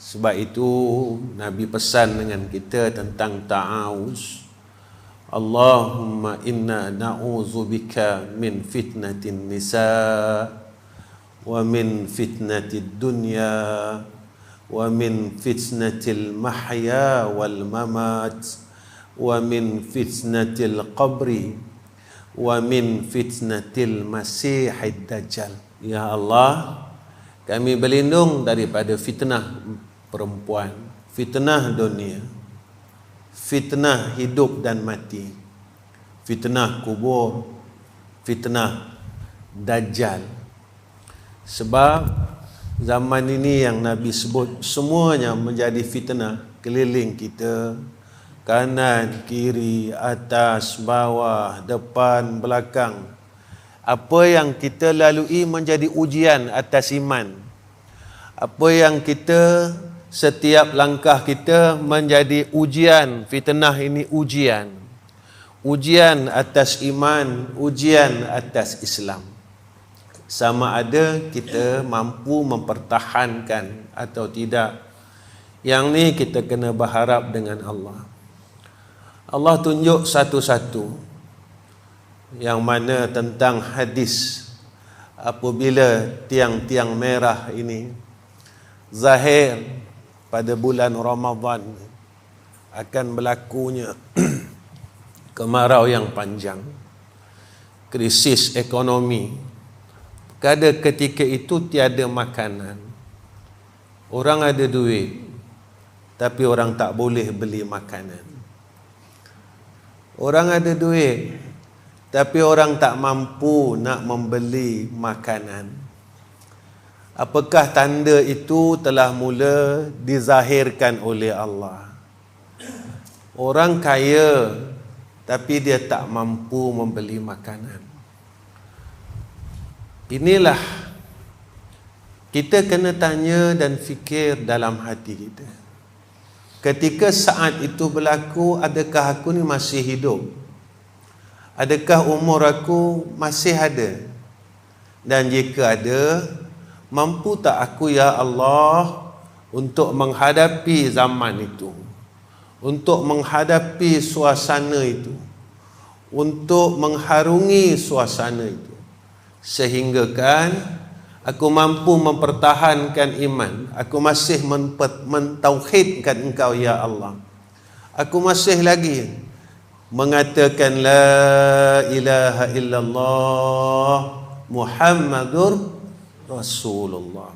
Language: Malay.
Sebab itu Nabi pesan dengan kita tentang ta'awuz. Allahumma inna na'udzubika min fitnatin nisa wa min fitnatid dunya wa min fitnatil mahya wal mamat wa min fitnatil qabri wa min fitnatil masihid dajjal. Ya Allah, kami berlindung daripada fitnah perempuan, fitnah dunia, fitnah hidup dan mati, fitnah kubur, fitnah dajjal. Sebab zaman ini yang Nabi sebut semuanya menjadi fitnah keliling kita, kanan, kiri, atas, bawah, depan, belakang. Apa yang kita lalui menjadi ujian atas iman. Apa yang kita, setiap langkah kita menjadi ujian. Fitnah ini ujian. Ujian atas iman, ujian atas Islam. Sama ada kita mampu mempertahankan atau tidak. Yang ni kita kena berharap dengan Allah. Allah tunjuk satu-satu, yang mana tentang hadis apabila tiang-tiang merah ini zahir pada bulan Ramadan akan berlakunya kemarau yang panjang, krisis ekonomi. Pada ketika itu tiada makanan. Orang ada duit, tapi orang tak boleh beli makanan. Orang ada duit, tapi orang tak mampu nak membeli makanan. Apakah tanda itu telah mula dizahirkan oleh Allah? Orang kaya, tapi dia tak mampu membeli makanan. Inilah kita kena tanya dan fikir dalam hati kita. Ketika saat itu berlaku, adakah aku ni masih hidup? Adakah umur aku masih ada? Dan jika ada, mampu tak aku ya Allah untuk menghadapi zaman itu, untuk menghadapi suasana itu, untuk mengharungi suasana itu, sehingga kan aku mampu mempertahankan iman. Aku masih mentauhidkan Engkau ya Allah. Aku masih lagi mengatakan la ilaha illallah Muhammadur Rasulullah.